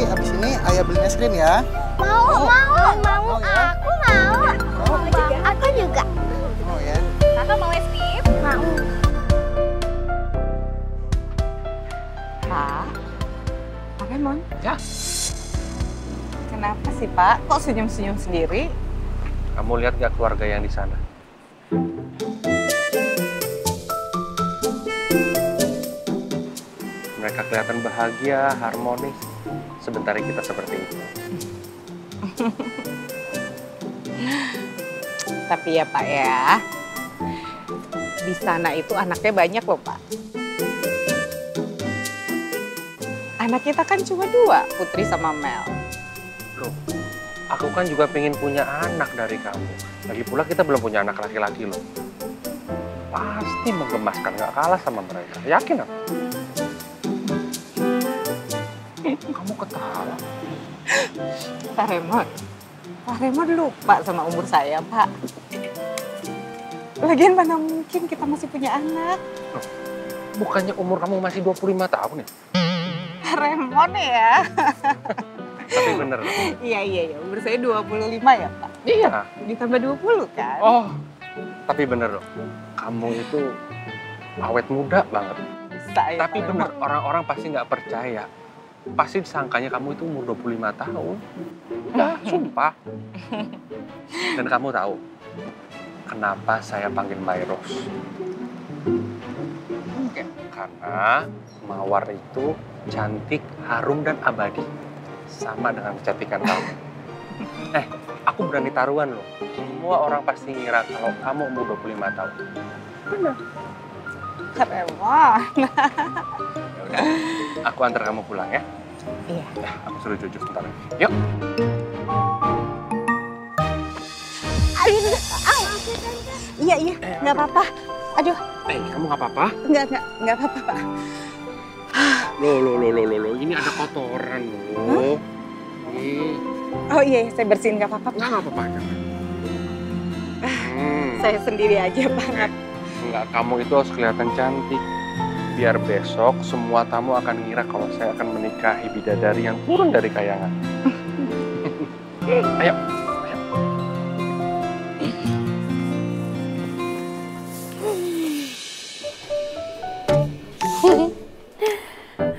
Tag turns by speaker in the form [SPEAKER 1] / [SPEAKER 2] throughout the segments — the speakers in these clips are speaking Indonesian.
[SPEAKER 1] abis ini ayah beliin es krim ya.
[SPEAKER 2] Mau
[SPEAKER 1] ya?
[SPEAKER 2] Aku mau. Aku juga.
[SPEAKER 1] Oh ya.
[SPEAKER 2] Kakak mau es krim? Mau.
[SPEAKER 3] Pak Raymond?
[SPEAKER 4] Ya.
[SPEAKER 3] Kenapa sih Pak? Kok senyum-senyum sendiri?
[SPEAKER 4] Kamu lihat gak keluarga yang di sana? Mereka kelihatan bahagia, harmonis. Sebentar kita seperti itu.
[SPEAKER 3] Tapi ya Pak ya, di sana itu anaknya banyak loh Pak. Anak kita kan cuma 2, Putri sama Mel.
[SPEAKER 4] Loh, aku kan juga pengen punya anak dari kamu. Lagi pula kita belum punya anak laki-laki loh. Pasti menggemaskan, gak kalah sama mereka. Yakin aku? Kamu ketawa.
[SPEAKER 3] Pak Raymond lupa sama umur saya Pak. Lagian mana mungkin kita masih punya anak.
[SPEAKER 4] Loh, bukannya umur kamu masih 25 tahun ya?
[SPEAKER 3] Pak Raymond ya.
[SPEAKER 4] Tapi bener loh.
[SPEAKER 3] Iya, umur saya 25 ya Pak.
[SPEAKER 4] Iya.
[SPEAKER 3] Ditambah 20 kan?
[SPEAKER 4] Oh, tapi bener loh. Kamu itu awet muda banget.
[SPEAKER 3] Saya,
[SPEAKER 4] tapi bener, orang-orang pasti nggak percaya. Pasti disangkanya kamu itu umur 25 tahun. Ya, sumpah. Dan kamu tahu kenapa saya panggil Mairos?
[SPEAKER 3] Enggak.
[SPEAKER 4] Karena Mawar itu cantik, harum, dan abadi. Sama dengan kecantikan kamu. Aku berani taruhan loh. Semua orang pasti ngira kalau kamu umur 25 tahun. Benar.
[SPEAKER 3] Keren.
[SPEAKER 4] Yaudah, aku antar kamu pulang ya.
[SPEAKER 3] Iya.
[SPEAKER 4] Aku suruh Jojo sebentar lagi. Yuk.
[SPEAKER 3] Iya, nggak apa-apa. Aduh.
[SPEAKER 4] Kamu nggak apa-apa?
[SPEAKER 3] Nggak apa-apa Pak.
[SPEAKER 4] Loh. Ini ada kotoran loh.
[SPEAKER 3] Oh iya, saya bersihin nggak apa-apa.
[SPEAKER 4] Nggak apa-apa.
[SPEAKER 3] Saya sendiri aja Pak.
[SPEAKER 4] Enggak, kamu itu harus kelihatan cantik. Biar besok semua tamu akan ngira kalau saya akan menikahi bidadari yang turun dari kayangan. Ayo.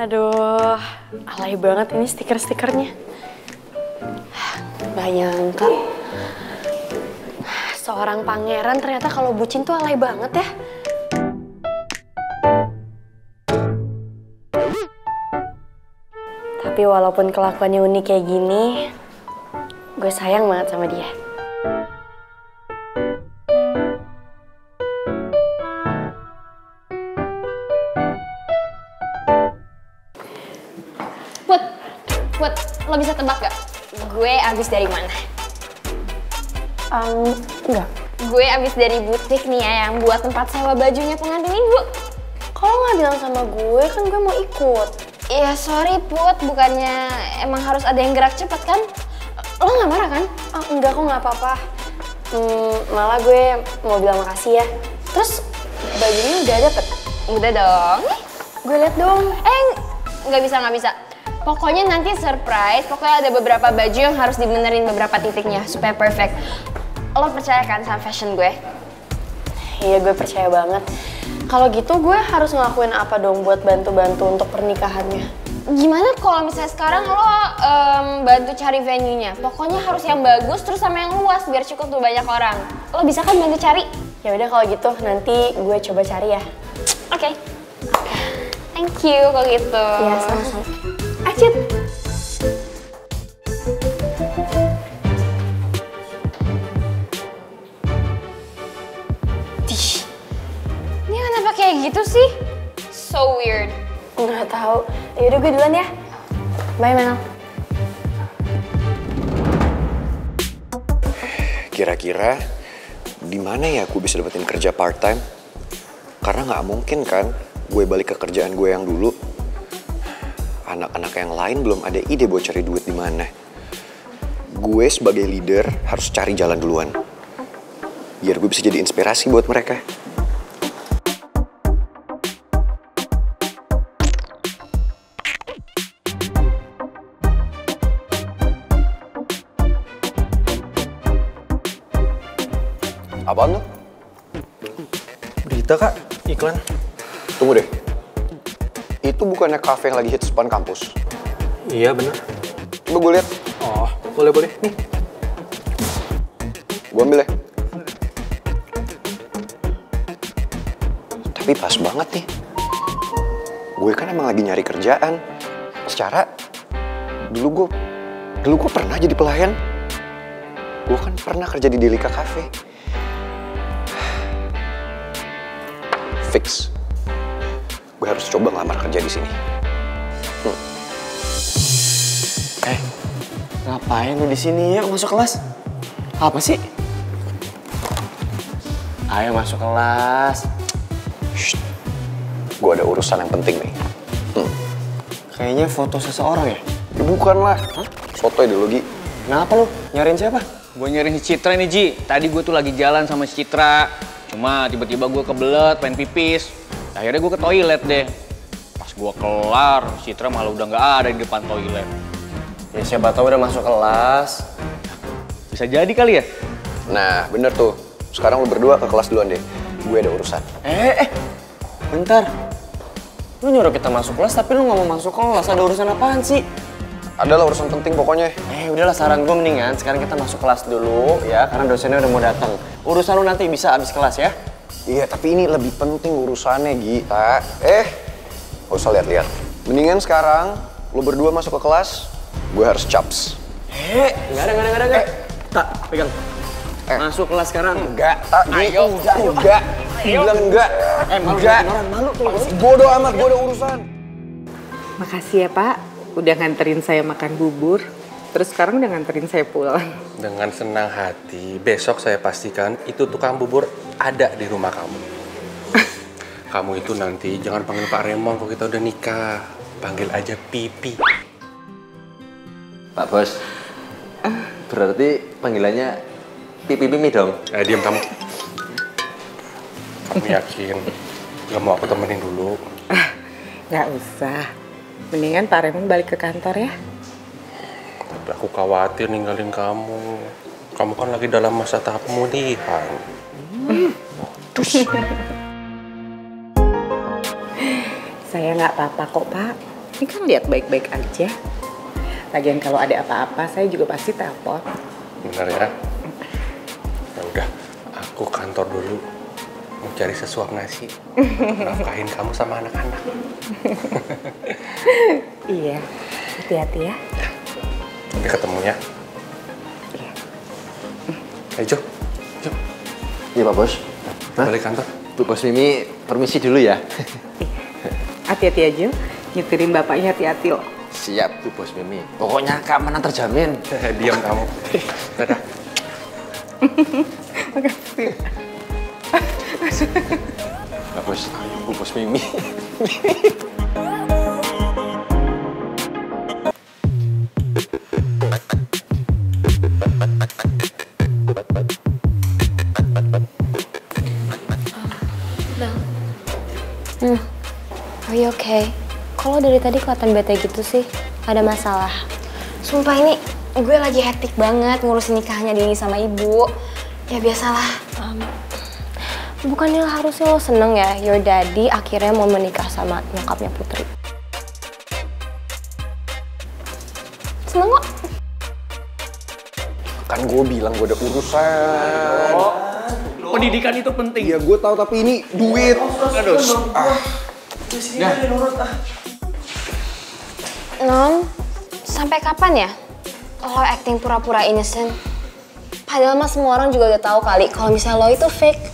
[SPEAKER 5] Aduh, alay banget ini stiker-stikernya. Gak nyangka. Seorang pangeran ternyata kalau bucin tuh alay banget ya. Tapi walaupun kelakuannya unik kayak gini, gue sayang banget sama dia.
[SPEAKER 2] Put, lo bisa tebak gak? Gue abis dari mana?
[SPEAKER 5] Enggak.
[SPEAKER 2] Gue abis dari butik nih ya, yang buat tempat sewa bajunya pengantin ibu.
[SPEAKER 5] Kalau nggak bilang sama gue, kan gue mau ikut.
[SPEAKER 2] Iya, sorry Put, bukannya emang harus ada yang gerak cepet kan? Lo nggak marah kan?
[SPEAKER 5] Enggak, kok nggak apa-apa. Malah gue mau bilang makasih ya. Terus bajunya udah dapet?
[SPEAKER 2] Udah dong.
[SPEAKER 5] Gue liat dong.
[SPEAKER 2] Nggak bisa. Pokoknya nanti surprise, pokoknya ada beberapa baju yang harus dibenerin beberapa titiknya supaya perfect. Lo percaya kan sama fashion gue?
[SPEAKER 5] Iya, gue percaya banget. Kalau gitu gue harus ngelakuin apa dong buat bantu-bantu untuk pernikahannya?
[SPEAKER 2] Gimana kalau misalnya sekarang lo bantu cari venue-nya? Pokoknya harus yang bagus terus sama yang luas biar cukup tuh banyak orang. Lo bisa kan bantu cari?
[SPEAKER 5] Ya udah kalau gitu nanti gue coba cari ya.
[SPEAKER 2] Oke. Thank you kalau gitu.
[SPEAKER 5] Iya, sama-sama.
[SPEAKER 2] Acit. Ini kenapa kayak gitu sih? So weird.
[SPEAKER 5] Nggak tahu. Yaudah gue duluan ya. Bye Mel.
[SPEAKER 6] Kira-kira di mana ya gue bisa dapetin kerja part time? Karena nggak mungkin kan gue balik ke kerjaan gue yang dulu. Anak-anak yang lain belum ada ide buat cari duit di mana. Gue sebagai leader harus cari jalan duluan. Biar gue bisa jadi inspirasi buat mereka. Apaan tuh?
[SPEAKER 4] Berita kak, iklan.
[SPEAKER 6] Tunggu deh. Itu bukannya kafe yang lagi hits depan kampus?
[SPEAKER 4] Iya bener.
[SPEAKER 6] Coba gue lihat.
[SPEAKER 4] Oh, boleh. Nih.
[SPEAKER 6] Gue ambil ya. Tapi pas banget nih. Gue kan emang lagi nyari kerjaan. Secara dulu gue pernah jadi pelayan. Gue kan pernah kerja di Delika Cafe. Fix. Gue harus coba ngelamar kerja di sini.
[SPEAKER 7] Ngapain lu di sini? Yuk masuk kelas. Apa sih? Ayo masuk kelas.
[SPEAKER 6] Gue ada urusan yang penting nih.
[SPEAKER 7] Kayaknya foto seseorang ya?
[SPEAKER 6] Ya bukan lah. Soto ideologi.
[SPEAKER 7] Kenapa lu? Nyariin siapa?
[SPEAKER 8] Gue nyariin si Citra nih, Ji. Tadi gue tuh lagi jalan sama si Citra. Cuma tiba-tiba gue kebelet, pengen pipis. Akhirnya gue ke toilet deh. Pas gue kelar, si Citra malah udah nggak ada di depan toilet.
[SPEAKER 7] Ya siapa tahu udah masuk kelas.
[SPEAKER 8] Bisa jadi kali ya?
[SPEAKER 6] Nah, bener tuh. Sekarang lu berdua ke kelas duluan deh. Gue ada urusan.
[SPEAKER 7] Bentar. Lu nyuruh kita masuk kelas tapi lu nggak mau masuk kelas. Ada urusan apaan sih?
[SPEAKER 6] Adalah urusan penting pokoknya.
[SPEAKER 7] Udahlah saran gue mendingan sekarang kita masuk kelas dulu ya karena dosennya udah mau datang. Urusan lu nanti bisa abis kelas ya.
[SPEAKER 6] Iya, tapi ini lebih penting urusannya, Gita. Gak usah lihat-lihat. Mendingan sekarang lu berdua masuk ke kelas, gue harus caps.
[SPEAKER 7] Enggak ada. Tak, pegang. Masuk kelas sekarang.
[SPEAKER 6] Enggak, Tak.
[SPEAKER 7] Ayo.
[SPEAKER 6] Enggak. Bilang enggak. Enggak.
[SPEAKER 7] Malu tuh.
[SPEAKER 6] Bodoh amat, gue ada urusan.
[SPEAKER 3] Makasih ya Pak, udah nganterin saya makan bubur. Terus sekarang udah nganterin saya pulang.
[SPEAKER 4] Dengan senang hati, besok saya pastikan itu tukang bubur ada di rumah kamu. Kamu itu nanti jangan panggil Pak Raymond kalau kita udah nikah. Panggil aja Pipi.
[SPEAKER 9] Pak Bos, berarti panggilannya Pipi Mimi dong?
[SPEAKER 4] Diam kamu. Kamu yakin? Gak mau aku temenin dulu?
[SPEAKER 3] Nggak usah. Mendingan Pak Raymond balik ke kantor ya.
[SPEAKER 4] Tapi aku khawatir ninggalin kamu. Kamu kan lagi dalam masa tahap pemulihan.
[SPEAKER 3] Saya nggak apa-apa kok Pak. Ini kan lihat baik-baik aja. Lagian kalau ada apa-apa saya juga pasti telepon.
[SPEAKER 4] Benar ya? Ya udah, aku kantor dulu. Mau cari sesuap nasi. Nafkahin kamu sama anak-anak.
[SPEAKER 3] Iya, hati-hati ya.
[SPEAKER 4] Nanti ketemu ya. Ayo, Jo.
[SPEAKER 9] Iya Pak Bos.
[SPEAKER 4] Balik kantor.
[SPEAKER 9] Bu Bos Mimi permisi dulu ya.
[SPEAKER 3] Hati-hati aja, nyetirin bapaknya hati-hati loh.
[SPEAKER 9] Siap Bu Bos Mimi. Pokoknya keamanan terjamin.
[SPEAKER 4] Diam kamu. Dadah.
[SPEAKER 3] Makasih.
[SPEAKER 9] Pak Bos, Bu Bos Mimi.
[SPEAKER 2] Are you okay? Kalau dari tadi kelihatan bete gitu sih, ada masalah. Sumpah ini gue lagi hektik banget ngurusin nikahnya Dini sama ibu. Ya biasalah. Bukannya harusnya lo seneng ya, your daddy akhirnya mau menikah sama nyokapnya Putri. Seneng kok?
[SPEAKER 6] Kan gue bilang gue ada urusan.
[SPEAKER 8] Pendidikan itu penting.
[SPEAKER 6] Iya, gue tahu tapi ini duit.
[SPEAKER 8] Aduh.
[SPEAKER 2] Non, sampai kapan ya lo acting pura-pura innocent? Padahal mah semua orang juga udah tahu kali kalau misalnya lo itu fake.